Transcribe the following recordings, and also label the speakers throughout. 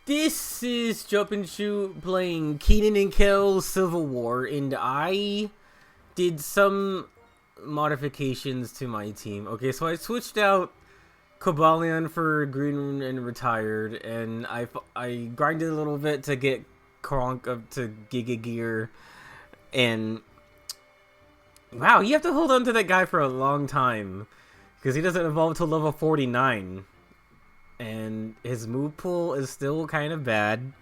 Speaker 1: This is Jump and Shoot playing Keenan and Kel Civil War, and I did some modifications to my team. Okay, so I switched out Cobalion for Green and Retired, and I grinded a little bit to get Kronk up to Giga Gear, and wow, you have to hold on to that guy for a long time, because he doesn't evolve till level 49. And his move pool is still kind of bad.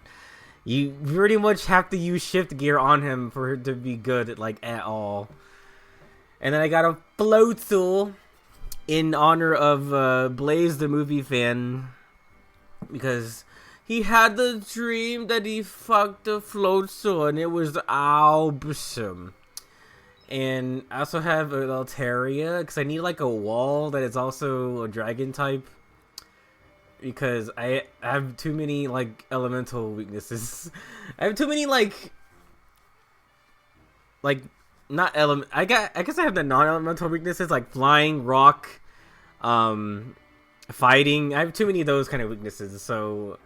Speaker 1: You pretty much have to use shift gear on him for him to be good, like, at all. And then I got a Floatzel in honor of Blaze, the movie fan, because he had the dream that he fucked a Floatzel, and it was awesome. And I also have an Altaria, because I need, like, a wall that is also a dragon type. Because I have too many, like, elemental weaknesses. I have too many, like, not element. I guess I have the non-elemental weaknesses, like flying, rock, fighting. I have too many of those kind of weaknesses, so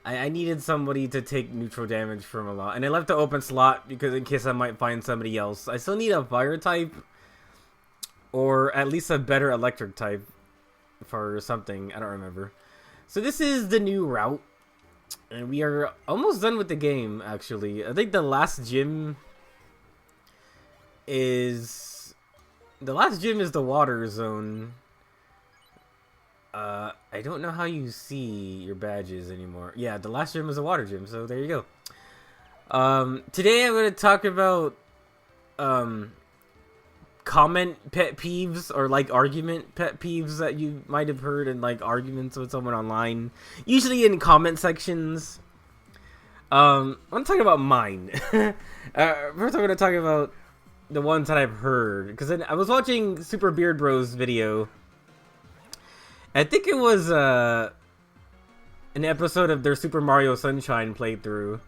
Speaker 1: I needed somebody to take neutral damage from a lot. And I left the open slot because in case I might find somebody else. I still need a fire type, or at least a better electric type for something. I don't remember. So this is the new route, and we are almost done with the game, actually. I think the last gym is the water zone. I don't know how you see your badges anymore. Yeah, the last gym is a water gym, so there you go. Today I'm going to talk about comment pet peeves, or like argument pet peeves that you might have heard in like arguments with someone online, usually in comment sections. I'm talking about mine. First I'm going to talk about the ones that I've heard, because I was watching Super Beard Bros video. I think it was an episode of their Super Mario Sunshine playthrough,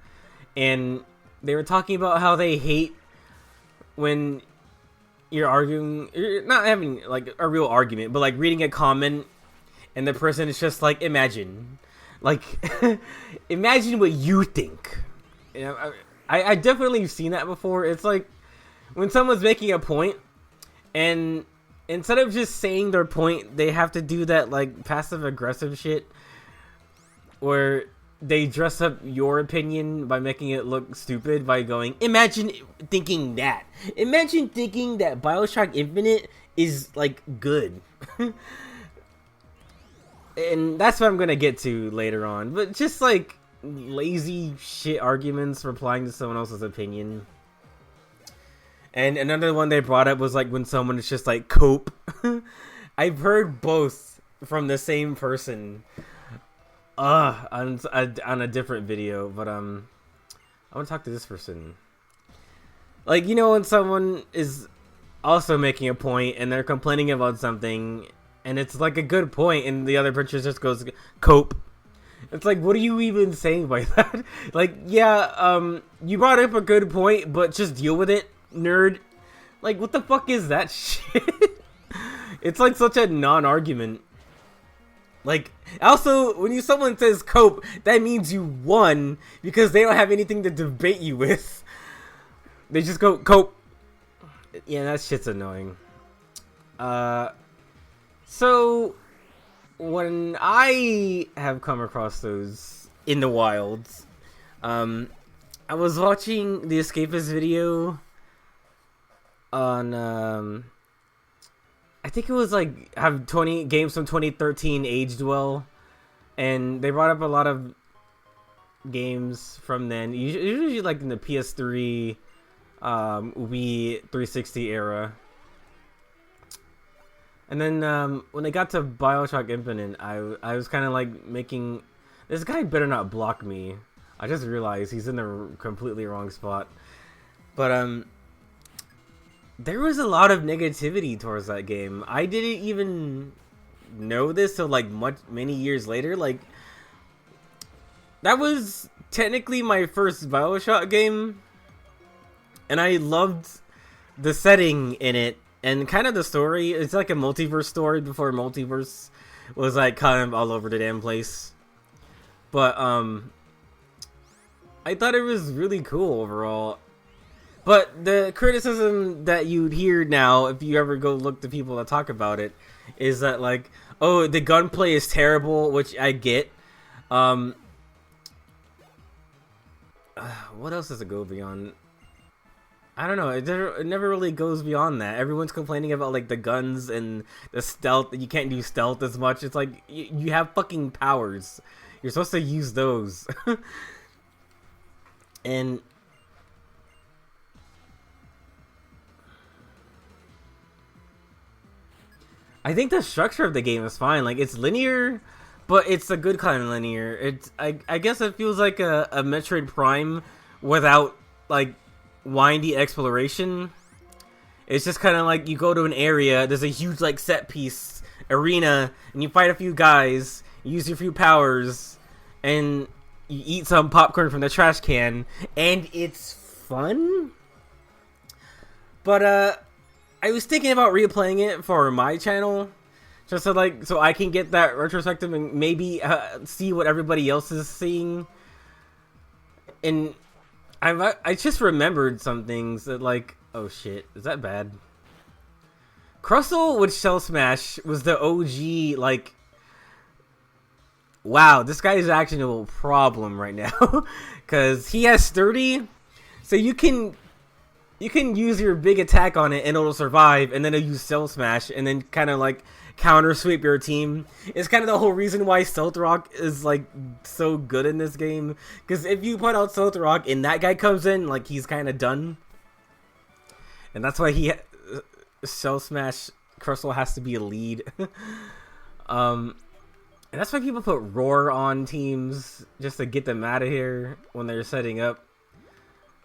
Speaker 1: and they were talking about how they hate when you're arguing, you're not having like a real argument, but like reading a comment and the person is just like, imagine imagine what you think. You know, I definitely seen that before. It's like when someone's making a point, and instead of just saying their point, they have to do that like passive aggressive shit where they dress up your opinion by making it look stupid by going, imagine thinking that. Imagine thinking that BioShock Infinite is, like, good. And that's what I'm gonna get to later on. But just, like, lazy shit arguments replying to someone else's opinion. And another one they brought up was, like, when someone is just like, cope. I've heard both from the same person. On a different video, but I want to talk to this person. Like, you know, when someone is also making a point and they're complaining about something, and it's like a good point, and the other person just goes, cope. It's like, what are you even saying by that? Like, yeah, you brought up a good point, but just deal with it, nerd. Like, what the fuck is that shit? It's like such a non-argument. Like, also, when someone says cope, that means you won, because they don't have anything to debate you with. They just go, cope. Yeah, that shit's annoying. So, when I have come across those in the wilds, I was watching the Escapist video on, I think it was like, have 20 games from 2013 aged well, and they brought up a lot of games from then, usually like in the PS3, Wii 360 era. And then when they got to BioShock Infinite, I was kind of like making, this guy better not block me. I just realized he's in the completely wrong spot. But there was a lot of negativity towards that game. I didn't even know this till like many years later. Like, that was technically my first BioShock game, and I loved the setting in it and kind of the story. It's like a multiverse story before multiverse was like kind of all over the damn place. But I thought it was really cool overall. But the criticism that you'd hear now, if you ever go look to people that talk about it, is that like, oh, the gunplay is terrible, which I get. What else does it go beyond? I don't know. It never really goes beyond that. Everyone's complaining about like the guns and the stealth. You can't do stealth as much. It's like you have fucking powers. You're supposed to use those. And I think the structure of the game is fine. Like, it's linear, but it's a good kind of linear. It's I guess it feels like a Metroid Prime without like windy exploration. It's just kind of like you go to an area, there's a huge like set piece arena, and you fight a few guys, you use your few powers, and you eat some popcorn from the trash can, and it's fun. But I was thinking about replaying it for my channel, just so I can get that retrospective and maybe see what everybody else is seeing. And I just remembered some things that, like, oh shit, is that bad? Crustle with Shell Smash was the OG, like, wow, this guy is actually a problem right now. Because he has sturdy, so you can use your big attack on it and it'll survive, and then it'll use Shell Smash and then kind of like counter sweep your team. It's kind of the whole reason why Stealth Rock is like so good in this game, because if you put out Stealth Rock and that guy comes in, like, he's kind of done. And that's why Shell Smash Crustle has to be a lead. And that's why people put Roar on teams, just to get them out of here when they're setting up.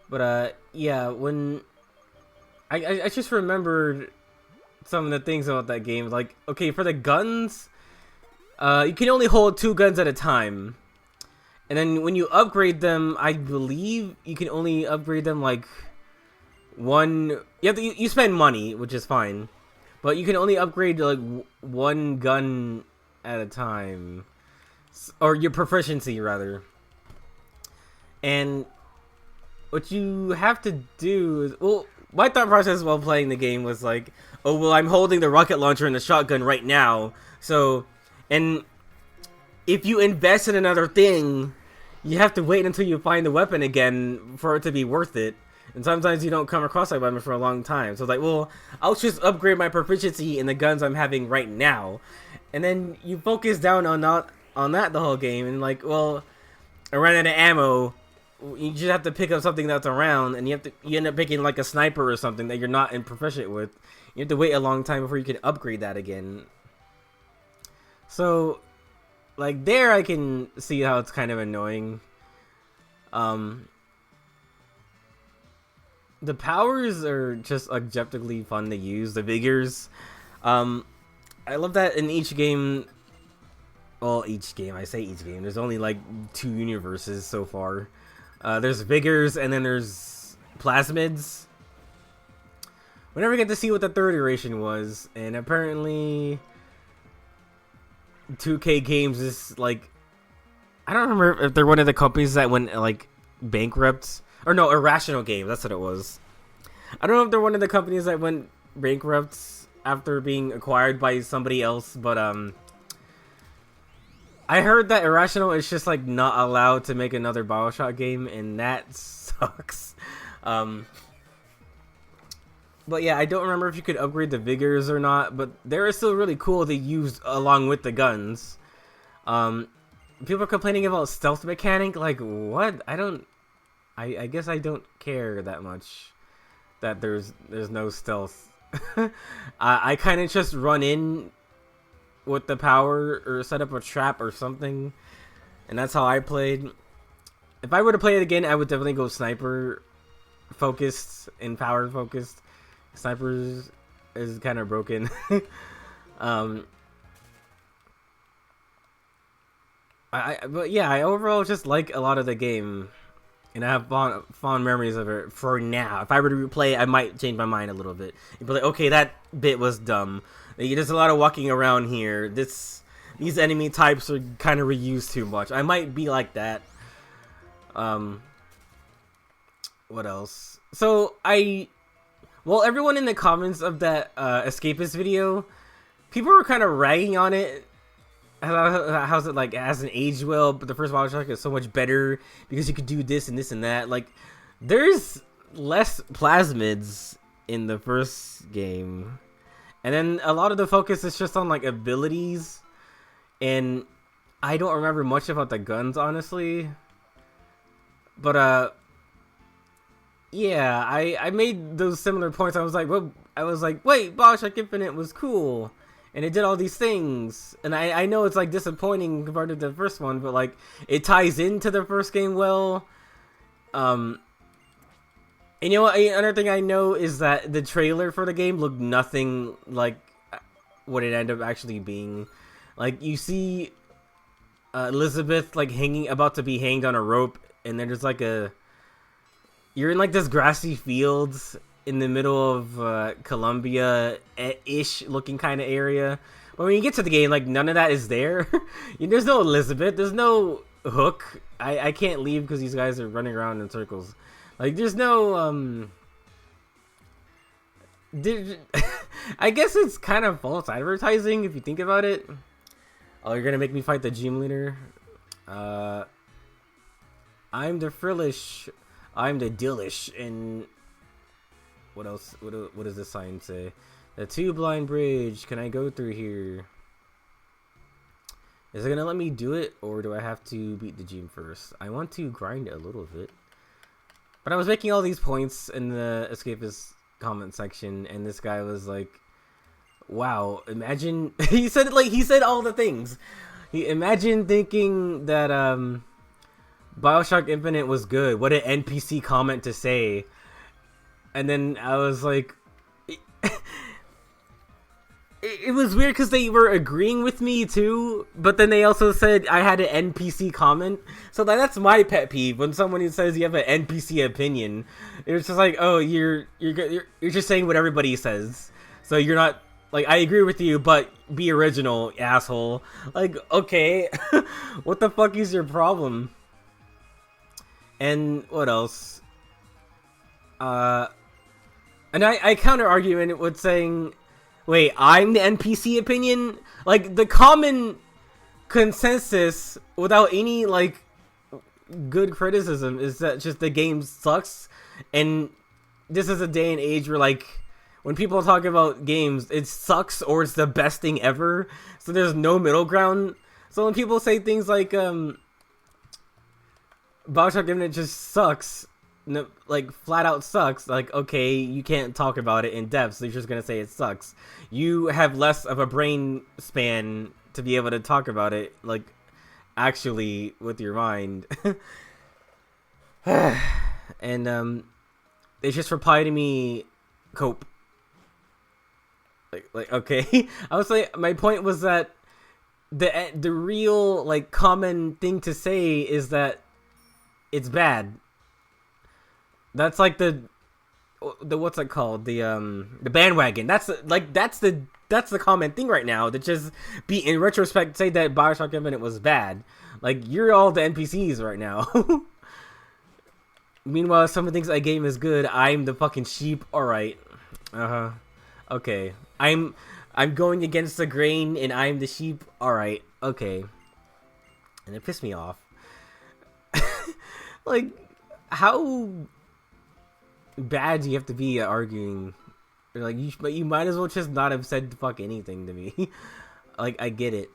Speaker 1: But yeah, when I just remembered some of the things about that game. Like, okay, for the guns, you can only hold 2 guns at a time. And then when you upgrade them, I believe you can only upgrade them like one. You spend money, which is fine, but you can only upgrade like 1 gun at a time, or your proficiency rather. And what you have to do is, well, my thought process while playing the game was like, oh, well, I'm holding the rocket launcher and the shotgun right now, so, and if you invest in another thing, you have to wait until you find the weapon again for it to be worth it. And sometimes you don't come across that weapon for a long time. So it's like, well, I'll just upgrade my proficiency in the guns I'm having right now. And then you focus down on that the whole game, and like, well, I ran out of ammo. You just have to pick up something that's around, and you end up picking like a sniper or something that you're not proficient with. You have to wait a long time before you can upgrade that again. So, like, there I can see how it's kind of annoying. The powers are just objectively fun to use. The vigors, I love that in each game. Well, each game. I say each game. There's only like 2 universes so far. There's vigors, and then there's plasmids. We never get to see what the 3rd iteration was, and apparently 2K Games is like, I don't remember if they're one of the companies that went like bankrupt, or no, Irrational Games, that's what it was. I don't know if they're one of the companies that went bankrupt after being acquired by somebody else, but I heard that Irrational is just like not allowed to make another BioShock game, and that sucks. But yeah, I don't remember if you could upgrade the vigors or not, but they're still really cool to use along with the guns. People are complaining about stealth mechanic, like, what? I guess I don't care that much that there's no stealth. I kind of just run in with the power or set up a trap or something, and that's how I played. If I were to play it again, I would definitely go sniper focused and power focused. Snipers is kind of broken. But yeah, I overall just like a lot of the game, and I have fond memories of it for now. If I were to replay it, I might change my mind a little bit. You'd be like, okay, that bit was dumb. There's a lot of walking around here. This these enemy types are kind of reused too much. I might be like that. What else? So well, everyone in the comments of that Escapist video, people were kind of ragging on it. How's it like? It hasn't aged well, but the first Bioshock is so much better because you could do this and this and that. Like, there's less plasmids in the first game, and then a lot of the focus is just on like abilities, and I don't remember much about the guns, honestly. But yeah, I made those similar points. I was like, wait, Bioshock Infinite was cool, and it did all these things, and I know it's like disappointing compared to the first one, but like it ties into the first game well. And you know what? Another thing I know is that the trailer for the game looked nothing like what it ended up actually being. Like, you see Elizabeth like about to be hanged on a rope, and then there's like you're in like this grassy fields in the middle of Columbia-ish looking kind of area. But when you get to the game, like, none of that is there. There's no Elizabeth. There's no Hook. I can't leave because these guys are running around in circles. Like, there's no, I guess it's kind of false advertising if you think about it. Oh, you're gonna make me fight the gym leader? I'm the Frillish. I'm the Dillish. And what else? What does this sign say? The two-blind bridge. Can I go through here? Is it gonna let me do it, or do I have to beat the gym first? I want to grind a little bit. But I was making all these points in the Escapist comment section, and this guy was like, wow, imagine... he said all the things. Imagine thinking that Bioshock Infinite was good. What an NPC comment to say. And then I was like... It was weird because they were agreeing with me too, but then they also said I had an NPC comment. So that's my pet peeve, when someone says you have an NPC opinion. It's just like, oh, you're just saying what everybody says. So you're not like, I agree with you, but be original, asshole. Like, okay, what the fuck is your problem? And what else? And I counter argument with saying, wait, I'm the NPC opinion? Like, the common consensus, without any, like, good criticism, is that just the game sucks. And this is a day and age where, like, when people talk about games, it sucks or it's the best thing ever. So there's no middle ground. So when people say things like, Bioshock Infinite just sucks, no, like, flat out sucks, like, okay, you can't talk about it in depth, so you're just gonna say it sucks. You have less of a brain span to be able to talk about it, like, actually, with your mind. And, they just reply to me, cope. Like, okay. I was like, my point was that the real, like, common thing to say is that it's bad. That's like the what's it called? The bandwagon. That's the common thing right now. That just be in retrospect say that Bioshock Infinite was bad. Like, you're all the NPCs right now. Meanwhile, some of the things I game is good. I'm the fucking sheep. All right. Okay. I'm going against the grain, and I'm the sheep. All right. Okay. And it pissed me off. Like, how bad do you have to be at arguing? Like, but you might as well just not have said fuck anything to me. Like, I get it.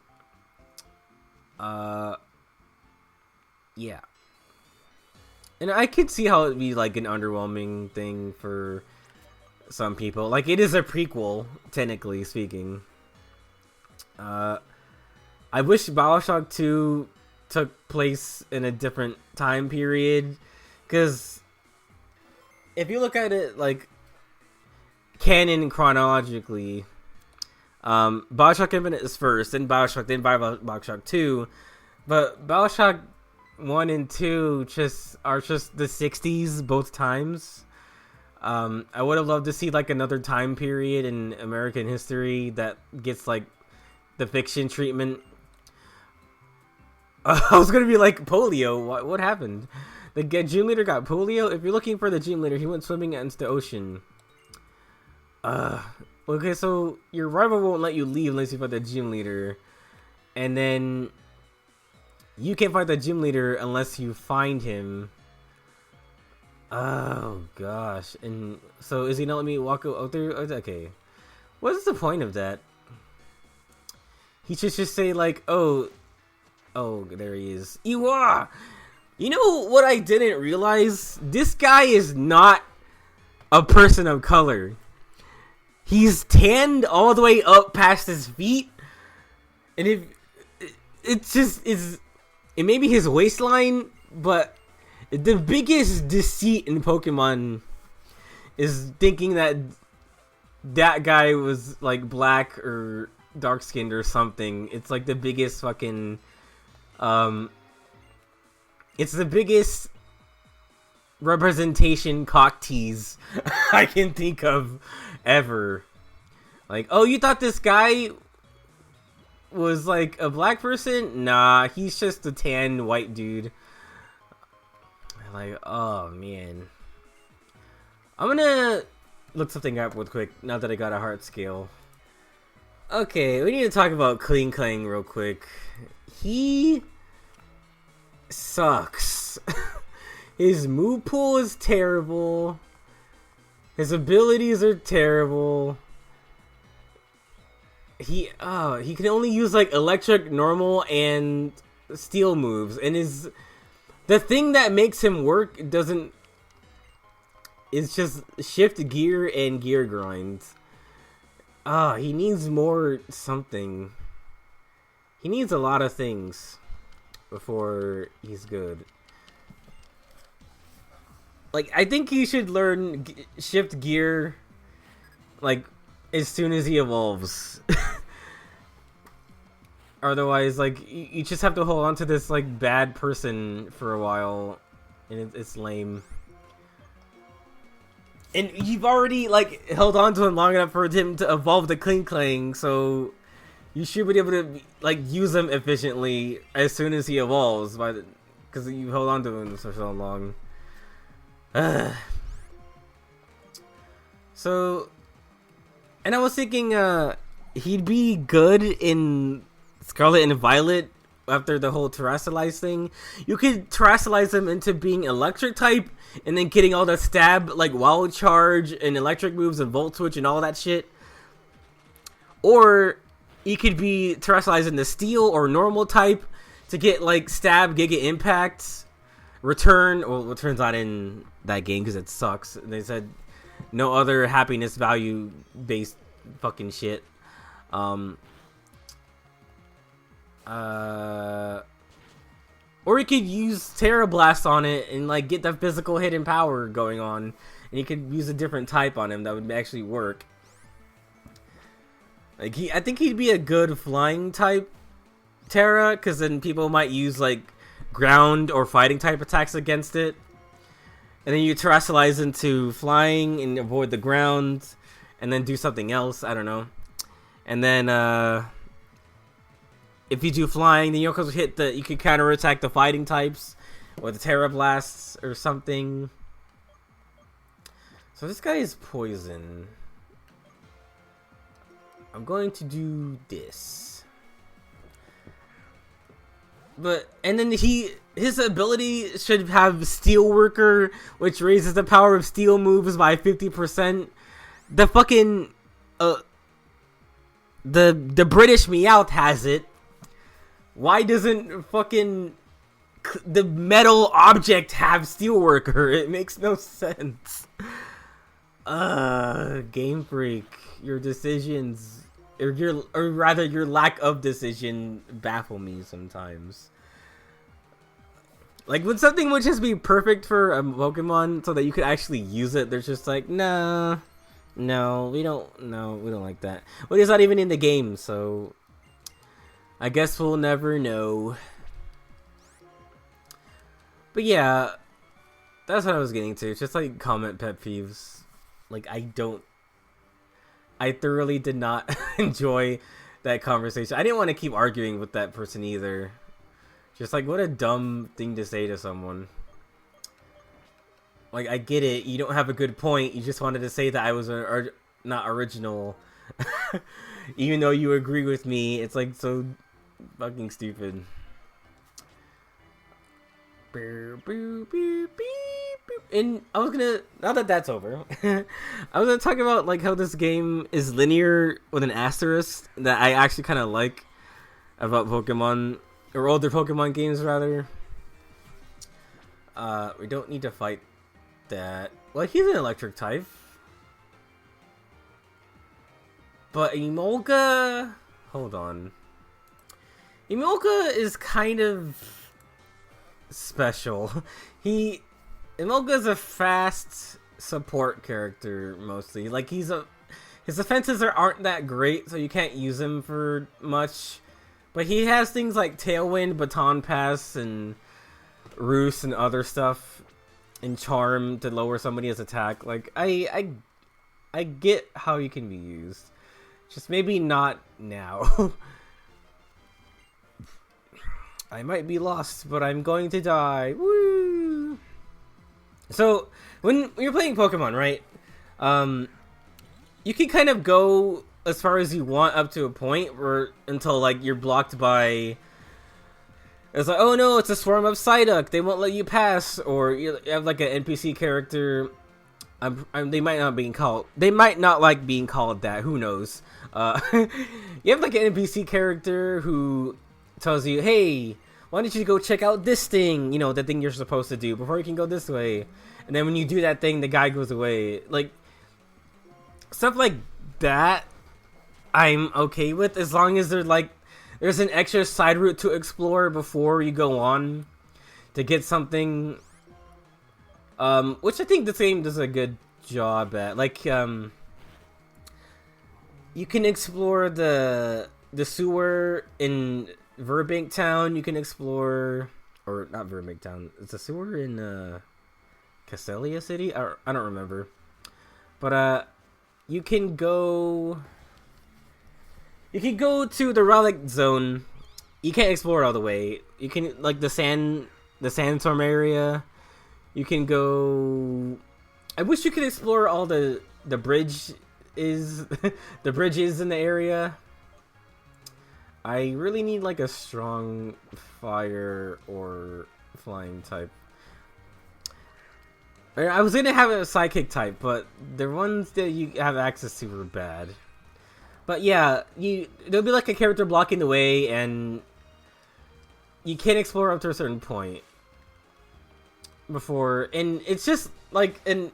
Speaker 1: Yeah. And I could see how it'd be like an underwhelming thing for some people. Like, it is a prequel, technically speaking. I wish Bioshock 2 took place in a different time period, because if you look at it like canon chronologically, Bioshock Infinite is first, then Bioshock, then Bioshock 2, but Bioshock 1 and 2 are just the 60s both times. I would have loved to see like another time period in American history that gets like the fiction treatment I was gonna be like, polio. What happened? The gym leader got polio? If you're looking for the gym leader, he went swimming into the ocean. Okay, so your rival won't let you leave unless you fight the gym leader. And then you can't fight the gym leader unless you find him. Oh, gosh. And so is he not letting me walk out there? Okay. What's the point of that? He should just say, like, oh, there he is. Iwa! You know what I didn't realize? This guy is not a person of color. He's tanned all the way up past his feet. And it may be his waistline, but the biggest deceit in Pokemon is thinking that guy was like black or dark skinned or something. It's like the biggest fucking it's the biggest representation cock tease I can think of ever. Like, oh, you thought this guy was like a black person? Nah, he's just a tan white dude. Like, oh man. I'm gonna look something up real quick now that I got a heart scale. Okay, we need to talk about Clean Clang real quick. He sucks. His move pool is terrible. His abilities are terrible. He can only use like electric, normal, and steel moves, and the thing that makes him work is just shift gear and gear grinds. He needs more something. He needs a lot of things before he's good. Like, I think he should learn shift gear, like, as soon as he evolves. Otherwise, like, you just have to hold on to this, like, bad person for a while, and it's lame. And you've already, like, held on to him long enough for him to evolve the Clean Clang, so you should be able to, like, use him efficiently as soon as he evolves, because you held on to him for so long. So, and I was thinking, he'd be good in Scarlet and Violet after the whole Terrasilize thing. You could Terrasilize him into being electric type and then getting all the stab, like wild charge and electric moves and volt switch and all that shit. Or he could be Terrasilize into steel or normal type to get like stab, giga impacts, return's not in that game because it sucks. They said no other happiness value based fucking shit. Or you could use Terra Blast on it and like get the physical hidden power going on, and you could use a different type on him that would actually work. Like I think he'd be a good flying type Terra, because then people might use like ground or fighting type attacks against it. And then you Terrasilize into flying and avoid the ground, and then do something else. I don't know. And then if you do flying, then you also hit you can counterattack the fighting types with the Terra Blasts or something. So this guy is poison. I'm going to do this. And then his ability should have Steelworker, which raises the power of steel moves by 50%. The fucking the British Meowth has it. Why doesn't fucking the metal object have Steelworker? It makes no sense. Game Freak, your decisions, or rather your lack of decision baffle me sometimes. Like when something would just be perfect for a Pokemon so that you could actually use it, there's just like, no, we don't like that. Well, it's not even in the game, so I guess we'll never know. But yeah, that's what I was getting to. It's just like comment pet peeves. Like I thoroughly did not enjoy that conversation. I didn't want to keep arguing with that person either. Just like, what a dumb thing to say to someone. Like, I get it, you don't have a good point, you just wanted to say that I was not original. Even though you agree with me, it's like so fucking stupid. And I was gonna, now that that's over, I was gonna talk about like how this game is linear with an asterisk that I actually kind of like about Pokemon, or older Pokemon games rather. We don't need to fight that. Well, he's an electric type. But Emolga, hold on. Emolga is kind of special. Emolga's a fast support character mostly. Like his defenses aren't that great, so you can't use him for much. But he has things like Tailwind, Baton Pass, and Roost and other stuff, and Charm to lower somebody's attack. Like I get how you can be used. Just maybe not now. I might be lost, but I'm going to die. Woo! So, when you're playing Pokemon, right? You can kind of go as far as you want up to a point, or until like you're blocked by. It's like, oh no, it's a swarm of Psyduck. They won't let you pass, or you have like an NPC character. They might not being called. They might not like being called that. Who knows? You have like an NPC character who tells you, "Hey, why don't you go check out this thing? You know, the thing you're supposed to do before you can go this way." And then when you do that thing, the guy goes away. Like stuff like that, I'm okay with as long as there's an extra side route to explore before you go on to get something. Which I think the game does a good job at. Like, you can explore the sewer in Burbank Town. You can explore, or not Burbank Town. It's a sewer in Castelia City. I don't remember. But you can go to the Relic Zone. You can't explore it all the way. You can like the sandstorm area. You can go. I wish you could explore all the bridge is the bridges in the area. I really need like a strong fire or flying type. I was gonna have a psychic type, but the ones that you have access to were bad. But yeah, there'll be like a character blocking the way, and you can't explore up to a certain point before, and it's just like, and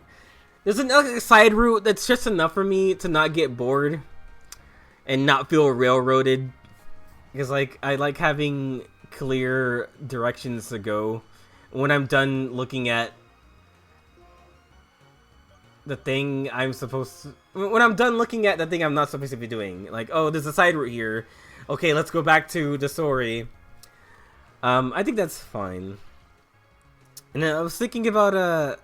Speaker 1: there's another side route that's just enough for me to not get bored and not feel railroaded, because like I like having clear directions to go when I'm done looking at the thing I'm supposed to, when I'm done looking at the thing I'm not supposed to be doing. Like, oh, there's a side route here, okay, let's go back to the story. I think that's fine. And then I was thinking about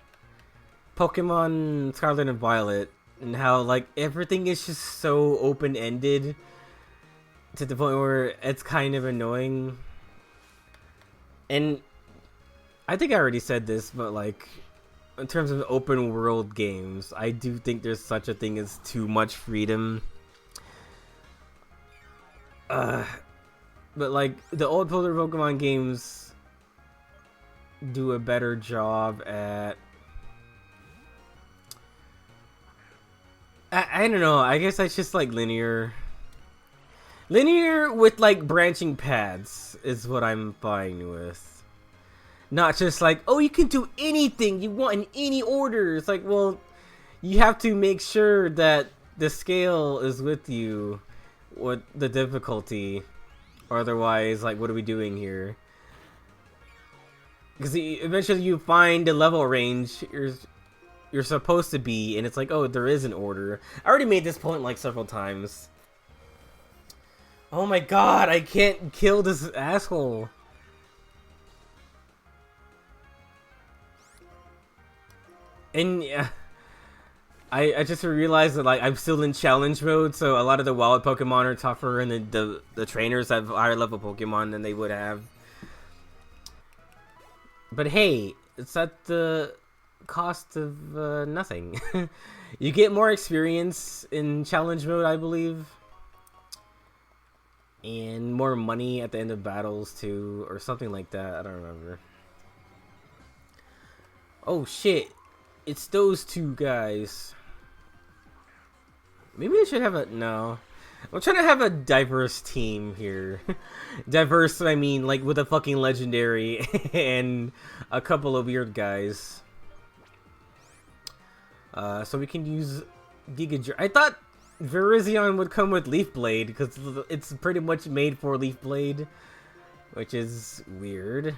Speaker 1: Pokemon Scarlet and Violet, and how like everything is just so open-ended to the point where it's kind of annoying. And I think I already said this, but like in terms of open world games, I do think there's such a thing as too much freedom. But like the old older Pokemon games do a better job at, I don't know, I guess I just like linear with like branching paths is what I'm fine with. Not just like, oh, you can do anything you want in any order. It's like, well, you have to make sure that the scale is with you, with the difficulty, or otherwise, like, what are we doing here? Because eventually you find the level range you're supposed to be, and it's like, oh, there is an order. I already made this point like several times. Oh my god, I can't kill this asshole. And yeah, I just realized that like I'm still in challenge mode, so a lot of the wild Pokemon are tougher, and the trainers have higher level Pokemon than they would have. But hey, it's at the cost of nothing. You get more experience in challenge mode, I believe. And more money at the end of battles too, or something like that. I don't remember. Oh shit, it's those two guys. Maybe I should have a... No. I'm trying to have a diverse team here. Diverse, I mean, like, with a fucking legendary and a couple of weird guys. So we can use Giga... I thought Virizion would come with Leaf Blade, because it's pretty much made for Leaf Blade. Which is weird.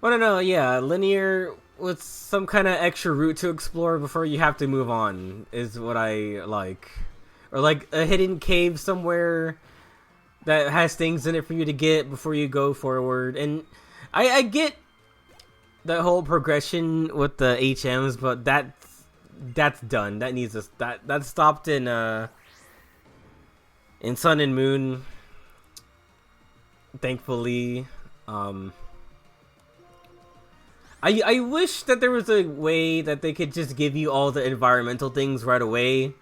Speaker 1: I don't know, yeah, linear with some kind of extra route to explore before you have to move on is what I like. Or like a hidden cave somewhere that has things in it for you to get before you go forward. And I get the whole progression with the HMs, but that's done. That needs us. That stopped in Sun and Moon. Thankfully, I wish that there was a way that they could just give you all the environmental things right away.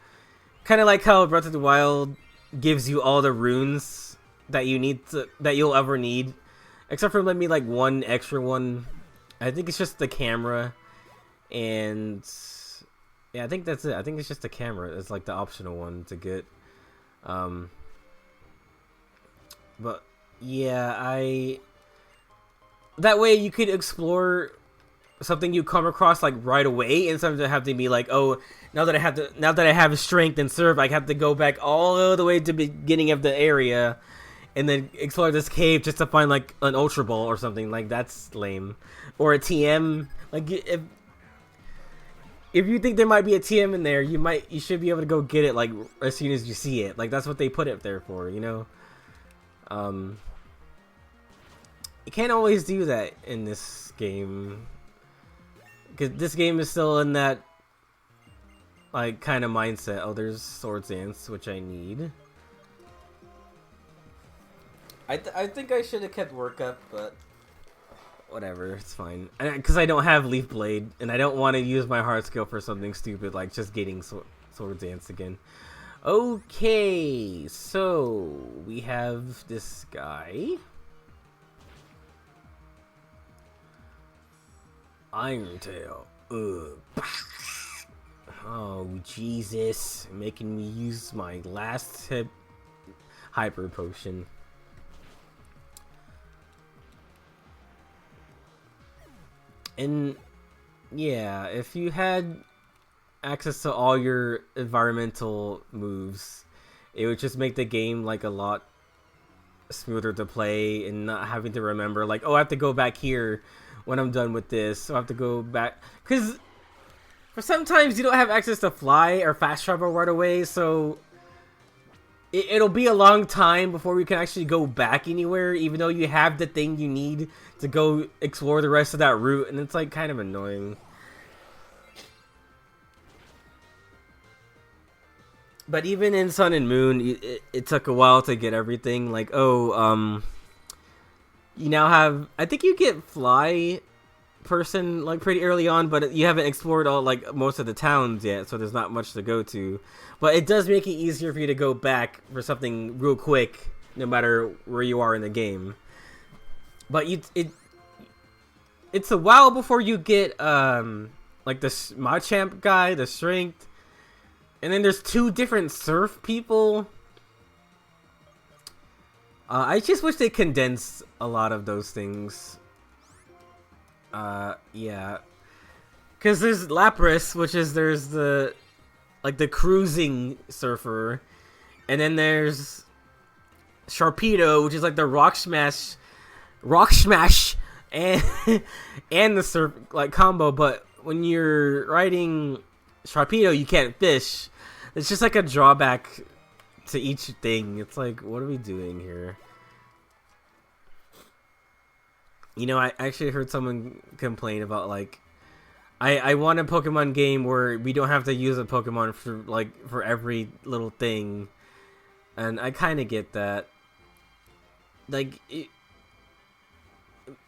Speaker 1: Kind of like how Breath of the Wild gives you all the runes that you need that you'll ever need. Except for maybe like one extra one. I think it's just the camera. And yeah, I think that's it. I think it's just the camera. It's like the optional one to get. But yeah, that way you could explore something you come across like right away, and sometimes I have to be like, oh, now that I have strength and serve, I have to go back all the way to the beginning of the area and then explore this cave just to find like an Ultra Ball or something. Like, that's lame. Or a TM. Like, if you think there might be a TM in there, you should be able to go get it like as soon as you see it. Like, that's what they put it there for, you know? You can't always do that in this game, because this game is still in that like kind of mindset. Oh, there's Swords Dance, which I need. I think I should have kept work up, but whatever, it's fine. Because I don't have Leaf Blade, and I don't want to use my hard skill for something stupid like just getting Swords Dance again. Okay, so we have this guy. Iron Tail. Ugh. Oh, Jesus. Making me use my last hyper potion. And yeah, if you had access to all your environmental moves, it would just make the game like a lot smoother to play, and not having to remember like, oh, I have to go back here when I'm done with this, so I have to go back, because for sometimes you don't have access to fly or fast travel right away, so it'll be a long time before we can actually go back anywhere, even though you have the thing you need to go explore the rest of that route, and it's like kind of annoying. But even in Sun and Moon, it took a while to get everything. Like, oh, you now have, I think you get Fly Person like pretty early on, but you haven't explored all like most of the towns yet, so there's not much to go to. But it does make it easier for you to go back for something real quick, no matter where you are in the game. But it's a while before you get like the Machamp guy, the Strength, and then there's two different Surf people. I just wish they condensed a lot of those things. Yeah. Because there's Lapras, which is, there's the cruising surfer. And then there's Sharpedo, which is like the Rock Smash, and, and the surf, like, combo. But when you're riding Sharpedo, you can't fish. It's just like a drawback to each thing. It's like, what are we doing here? You know, I actually heard someone complain about, like, I want a Pokemon game where we don't have to use a Pokemon for every little thing. And I kind of get that. Like,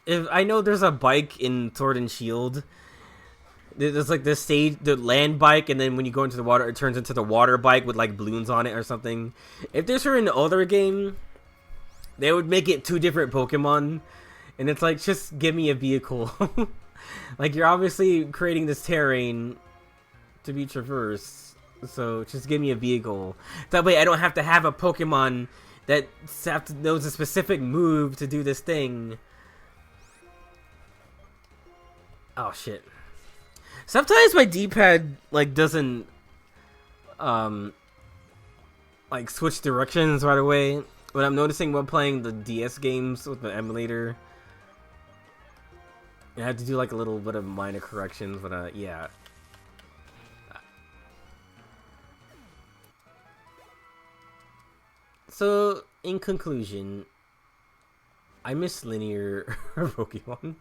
Speaker 1: if I know there's a bike in Sword and Shield. There's like this stage, the land bike, and then when you go into the water, it turns into the water bike with like balloons on it or something. If this were an older game, they would make it two different Pokemon, and it's like, just give me a vehicle. Like, you're obviously creating this terrain to be traversed, so just give me a vehicle. That way I don't have to have a Pokemon that knows a specific move to do this thing. Oh shit. Sometimes my D-pad like doesn't like switch directions right away. When I'm noticing while playing the DS games with the emulator, I had to do like a little bit of minor corrections, but yeah. So in conclusion, I miss linear Pokemon.